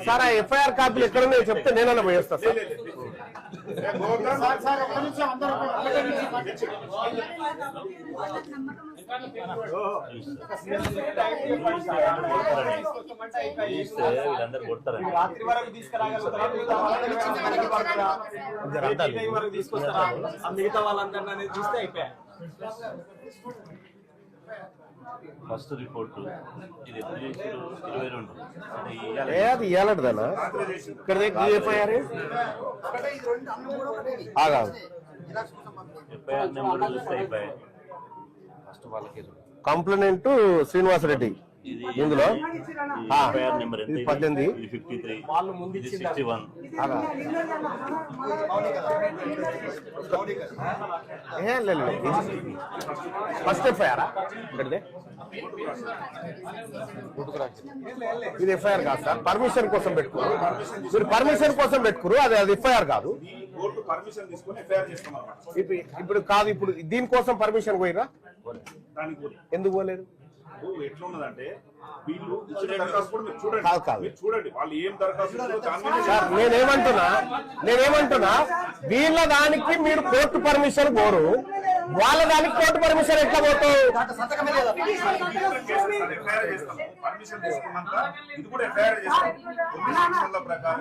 Sir ఆ FIR కాపీలు ఎక్కడ ఉన్నాయో చెప్తే నేనన్నా పోయేస్తా సార్. వీళ్ళందరూ కొడతారండి. రాత్రి వరకు తీసుకొస్తారా మిగతా వాళ్ళందరినీ అనేది చూస్తే అయిపోయాయి. ఫస్ట్ రిపోర్ట్ ఇది ఎప్పుడు చేశారు? 22 అది ఇవ్వాలటదనా ఇక్కడ ఎఫ్ఐఆర్ ఎఫ్ఐఆర్ నెంబర్ చూస్తే అయిపోయాయి. ఫస్ట్ వాళ్ళకి కంప్లైంట్ శ్రీనివాసరెడ్డి ఇందులో ఎఫ్ఐఆర్ నెంబర్ ఎంత? 18, 53, వాళ్ళు ముందు 61. ఫస్ట్ ఎఫ్ఐఆర్ ఇది ఎఫ్ఐఆర్ కాదు సార్. పర్మిషన్ కోసం పెట్టుకోరు మీరు, పర్మిషన్ కోసం పెట్టుకోరు. అది ఎఫ్ఐఆర్ కాదు. ఇప్పుడు కాదు, ఇప్పుడు దీనికోసం పర్మిషన్ పోయిరా? ఎందుకు పోలేదు? ఎట్లున్నదంటే వీళ్ళు చూడండి వాళ్ళు ఏం దరఖాస్తు సార్ నేనేమంటున్నా వీళ్ళ దానికి మీరు కోర్టు పర్మిషన్ కోరు, వాళ్ళ దానికి కోర్టు పర్మిషన్ ఎట్లా పోతావు? పర్మిషన్ తీసుకున్నాక ఇది కూడా ఎఫ్ఐఆర్ చేస్తాం ప్రకారం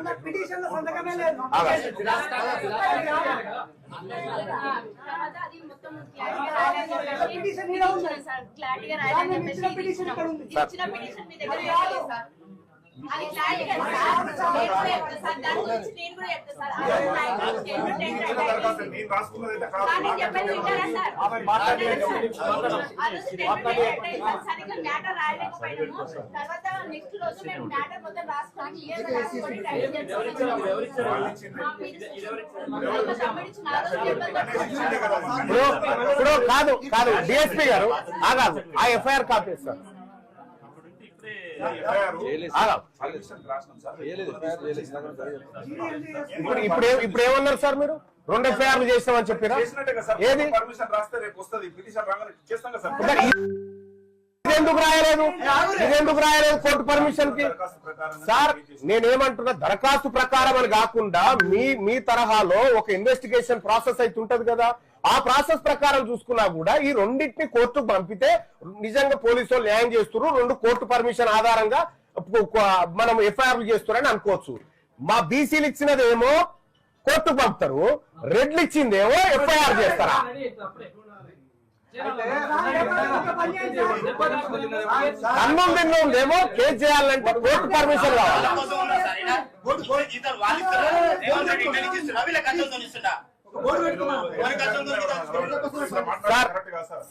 ఇప్పుడు కాదు డిఎస్పీ గారు ఆగాదు. ఆ ఎఫ్ఐఆర్ కాపీ సార్. ఇప్పుడు ఏమన్నారు సార్? మీరు 2 ఎఫ్ఐఆర్లు చేస్తామని చెప్పారా? ఏది ఇదెందుకు రాయలేదు కోర్టు పర్మిషన్ కి? సార్ నేనేమంటున్నా, దరఖాస్తు ప్రకారం అని కాకుండా మీ తరహాలో ఒక ఇన్వెస్టిగేషన్ ప్రాసెస్ అయితే ఉంటది కదా, ఆ ప్రాసెస్ ప్రకారం చూసుకున్నా కూడా ఈ రెండింటిని కోర్టుకు పంపితే నిజంగా పోలీసు వాళ్ళు న్యాయం చేస్తున్నారు. 2 కోర్టు పర్మిషన్ ఆధారంగా మనం ఎఫ్ఐఆర్లు చేస్తున్నారని అనుకోవచ్చు. మా బీసీలు ఇచ్చినదేమో కోర్టుకు పంపుతారు, రెడ్లు ఇచ్చిందేమో ఎఫ్ఐఆర్ చేస్తారా? కన్ను తిన్నేమో కేసు చేయాలంటే కోర్టు పర్మిషన్ కావాలి.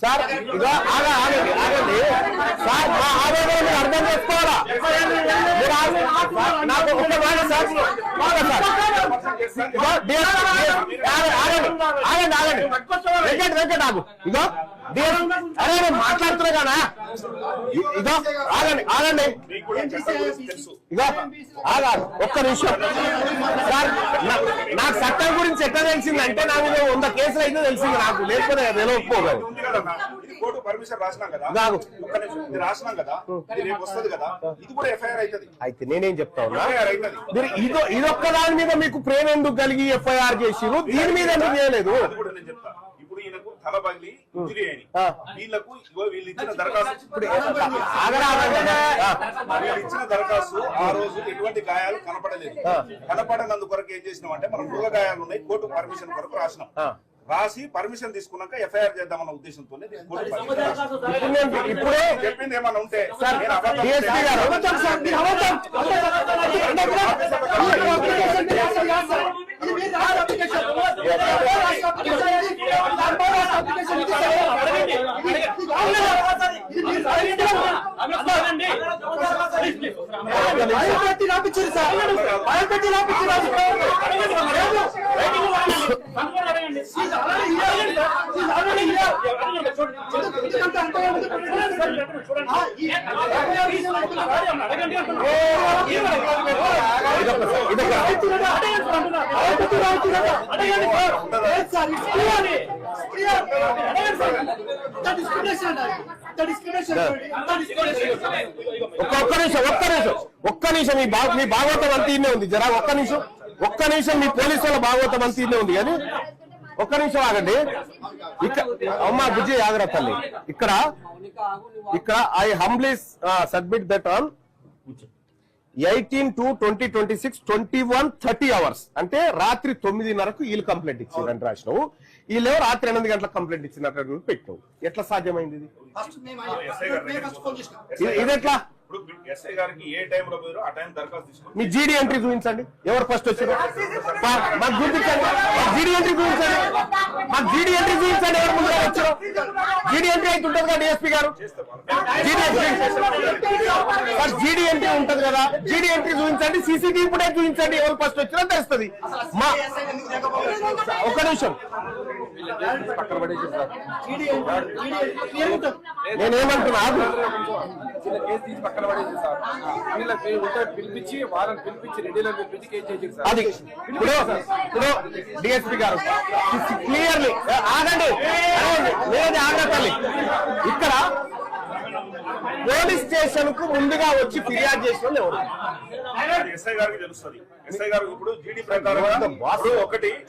సార్ ఇదో ఆగండి సార్, మా ఆవేదన మీరు అర్థం చేసుకోవాలా? నాకు ఒక మాట సార్, ఆగండి వెంకట్ ఆగు. ఇదో అరే నేను మాట్లాడుతున్నా కానా? ఇదో ఆగండి ఇదో ఆగాలి ఒక్క నిమిషం సార్. నాకు చట్టం గురించి ఎట్లా తెలిసిందంటే నా మీద 100 కేసులు అయితే తెలిసింది నాకు, లేకపోతే తెలియకపోగలదు. అయితే నేనేం చెప్తా ఉన్నా, మీరు ఇదొక్క దాని మీద మీకు ప్రేమ ఎందుకు కలిగి ఎఫ్ఐఆర్ చేసిరు, దీని మీద ఎందుకు చేయలేదు? ఇప్పుడు ఈయనకు తల పగిలి ఇంజరీ అని వీళ్ళకు వీళ్ళు ఇచ్చిన దరఖాస్తు ఆ రోజు ఎటువంటి గాయాలు కనపడలేదు. కనపడనందు కొరకు ఏం చేసినాం అంటే మనం మృగ గాయాలు ఉన్నాయి, కోర్టు పర్మిషన్ కొరకు రాసి పర్మిషన్ తీసుకున్నాక ఎఫ్ఐఆర్ చేద్దామన్న ఉద్దేశంతో ఇప్పుడే చెప్పింది ఏమన్నా ఉంటే ఒక్క నిమిషం మీ భాగవతం అంత ఇన్నే ఉంది జరా ఒక్క నిమిషం మీ పోలీసు వాళ్ళ భాగవతం అంత ఇన్నే ఉంది కానీ ఒక్క నిమిషం ఆగండి. ఇక్కడ అమ్మా బుజ్జి ఆగరా తల్లి. ఇక్కడ I humbly submit that on 18/2/2026 21:30 hours అంటే రాత్రి 9:30కు వీళ్ళు కంప్లైంట్ ఇచ్చిందని రాసినావు. వీళ్ళేమో రాత్రి 8 గంటలకు కంప్లైంట్ ఇచ్చినట్టు పెట్టినావు. ఎట్లా సాధ్యమైంది ఇది? ఇది ఎట్లా? ఇప్పుడు ఎస్ఐ గారికి ఏ టైం లో పోయారో ఆ టైం దరఖాస్తు తీసుకుని మీ జీడీ ఎంట్రీ చూపించండి. ఎవరు ఫస్ట్ వచ్చారు మాకు చూపించండి. జీడీ ఎంట్రీ చూపించండి. మాకు జీడీ ఎంట్రీ చూపించండి. ఎవరు ముందుగా వచ్చారు? జీడీ ఎంట్రీ అయితే ఉంటుంది కదా డిఎస్పీ గారు. జీడీ ఎంట్రీ ఉంటుంది కదా. జీడీ ఎంట్రీ చూపించండి. సీసీటీవీ ఫుటేజ్ చూపించండి. ఎవరు ఫస్ట్ వచ్చినా తెలుస్తుంది. మా ఒక్క నిమిషం పక్కన పడేసి నేనేమంటున్నా పిలిపించి వాళ్ళని పిలిపించి రెడీలో పిలిపించి కేసు చేసి సార్. అది ఇప్పుడు డిఎస్పీ గారు క్లియర్లీ ఆగండి లేదు ఆగండి. ఇక్కడ పోలీస్ స్టేషన్ కు ముందుగా వచ్చి ఫిర్యాదు చేసిన వాళ్ళు ఎవరు? ఎస్ఐ గారికి తెలుస్తుంది. ఎస్ఐ గారు ఇప్పుడు జీడీ ప్రకారం ఒకటి